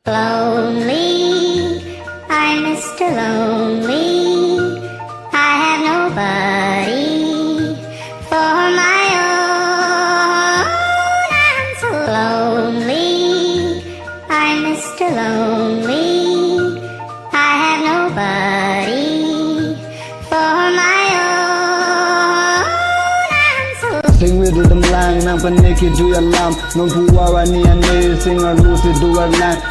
Lonely, I'm Mr. Lonely. I have nobody for my own. I'm so lonely, I'm Mr. Lonely. I have nobody for my own. I'm so สิ่งวิดูดำลังนางพันเนคิดดูยาลามนงผู้ว่าวันนี้อันนี้สิ่งอารู้สิดูวัน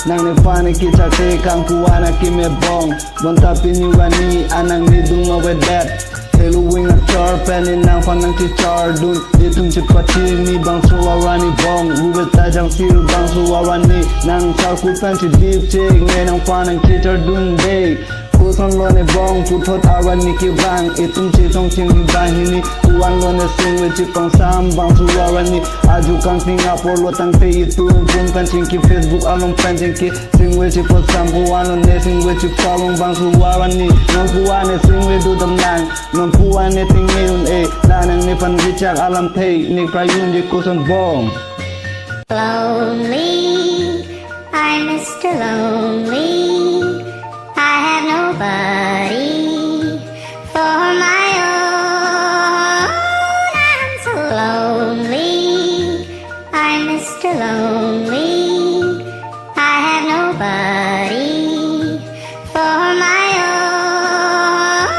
นางในฟ้าในกิจเทคังผู้ว่านักกิเมบองบนตาปินิวันนี้อันนางนี่ดูมาเวดแดดเฮลูวิงอัจอร์เป็นนางฟันนางที่จอร์ดุนเดี๋ยวทุ่มจิตปัจจีนี่บางสัววันนี้บองรู้เวตาจังฟิลบางสัววันนี้นางชาวคุเป็นที่ดีบเจงเงนางฟันนางที่จอร์ดุนเดย์กูสอนลในบองกูทดอาวันนี้กี่บางตุ้มจีทงเชียงที่บ้านนี้กูวันลในสิ่งเวจิปองสามบางสัววันนี้อาจุกันสิงคโปร์ลวตั้งแต่ยี่ตุ้มปุ่มกันชิงที่เฟซบุ๊กอารมณ์เป็นชิงที่สิ่งเวจิปอดสามกูวันลในสิ่งเวจิฟอลงบางสัววันนี้น้องกูวันในสิ่งเวดูดำนางน้องกูวันในสิ่งเงินลานังในพันวิจักอาลัมเทในพระยุนที่กูสอนบอง lonely, I'm Mr. Lonely. I have nobody for my own. I'm so lonely, I'm Mr. Lonely. I have nobody for my own.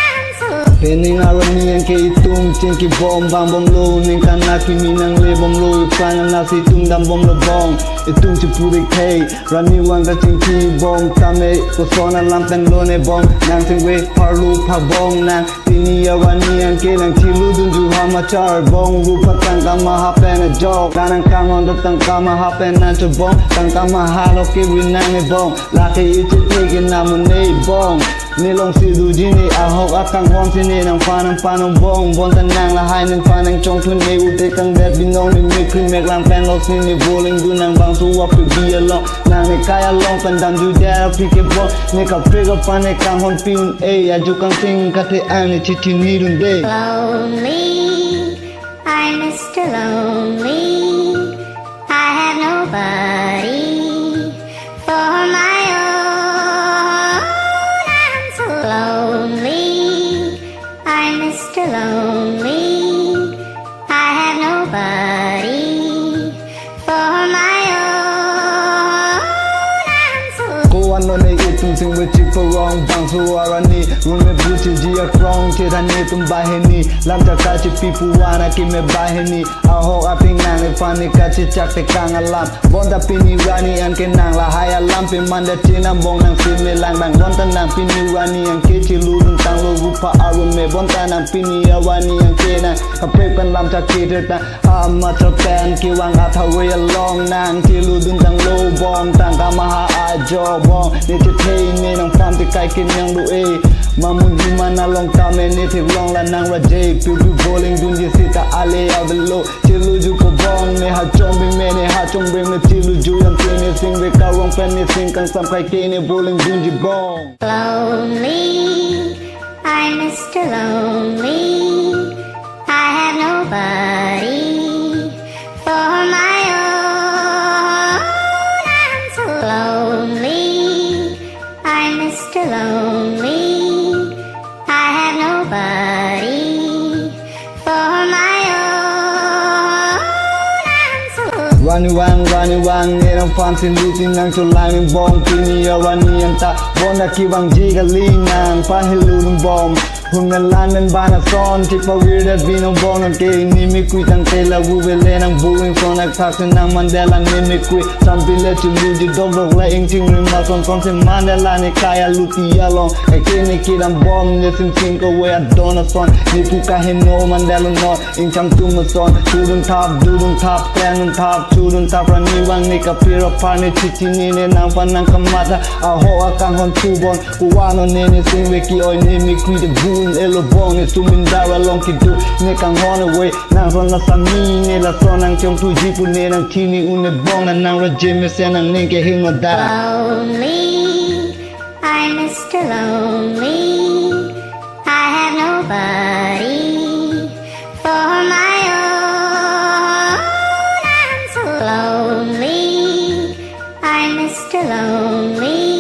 I'm so Pening arani yang ke itung cengki bom bang bom lo ning kana kimi nang le bom lo ipan na si tung dam bom lo bong itung si puri kei rani wang ka cengki bom tame ko sona lam pen lo ne bom nang sing we parlu pa bong nang tini arani yang ke nang chilu dun ju ha ma char bong ru pa tang ka ma ha pen a jog kanang ka mon da tang ka ma ha pen na to bong tang ka ma ha lo ke ri nang ne bong la ke ichi te ke na mo ne bong ni long si du ji ni a hok a kang hong si ni nang fa nang pa nang bong bon tan nang la hai nang fa nang chong thun ne u te kang det bin nong ni mi kri mek lang pen lo si ni bowling du nang bang su wa pi bi along nang ni kaya long pan dam ju da pi ke bong ni ka pe ga pa ne kang hon pi un a ya ju kang sing ka te an ni chi chi ni dun de lonely, I'm Mr. Lonely. I have nobody for my own. I'm so lonely, I'm Mr. Lonely. I have nobody for my own. I'm so กูวันนนในอีตุ้งสิงเวจิปรองบางสัวรันนี่รุ่นเมบูจิจีอะครองเททันนี่ตุ้มบาเฮนี่ลำจากกาจิปีปูวานากิเมบาเฮนี่อาหอกอาพิงนางในฟันนี่กาจิจักแต่กางอาลัมบอนตาปินิรานี่อันเกนางละหายอาลัมเป็นมันเดจีนัมบองนางซิเมลังบางบอนตานางปินิรานี่อันเกจิลูดุนตังโลรูปะอารมเมบอนตานางปินิอาวานี่อันเกนางอเปกันลำจากกีเดตังอามาตรแปนกิวังอาทาเวลลองนางที่ลูดุนตังโลบองตังกามหาอาจอบองนี่จะเทนี่นางฟันที่ไกลกินยังดูมามุนที่มันน่าลองตามนี่ที่ลองละนางระเจปิวปิวโบลิงดุนยี่สิตาอาเลอาเบลโลที่ลูจูก็บองนี่หาจงบิงเมนี่หาจงบิงนี่ที่ลูจูยังที่นี่สิงเวการองเป็นนี่สิงกันสัมไกเกนี่โบลิงดุนจีบอง lonely, I'm Mr. Lonely. I have nobody for my own. I'm so lonely, I'm Mr. Lonely. I have nobody for my own. I'm so วันนี้วางเนี่ยนางฟันสิลีสินางจุลายมีบองปีนี้วันนี้อันตาบอนตะกีบังจีกับลีนางฟ้าให้ลูนบอมหุ่นเงินล้านเป็นบ้านซ้อนที่พาวีเดบีนองบองนังเกนี่ไม่คุยตั้งแต่ละวูเวเลนังบูวิงฟอนนักทักษิณนางมันเดลังนี่ไม่คุยซัมปิเลจิลูจิดอบล็อกและเองจริงริมมาซอนเซมันเดลังนี่กายลูติยาลองไอเกนี่คิดอันบอมเนี่ยซิงก็เวอดอนซอนนี่กูกะเฮโนมันเดลังนออิงจำตุ้มซอนดูดุนทับแกนดุนทับชูดุนทับรันนี่วังนี่กับพิรพานี่ชินี่เนี่ยนางฟันนางขมาตาอาโหอากังฮอนทูบอนกูว่าโนเนนี่สิงเวกีออยนี่ไม่คุยเดบูelo bong ni sumin dara long kidu ne kang hon away nang ron la sami ne la son nang chong tu ji pu ne nang thi ni un ne bong na nang ra jim se nang ning ke hing no da lonely, I'm Mr. Lonely. I have nobody for my own. I'm so lonely, I'm Mr. Mr. Lonely.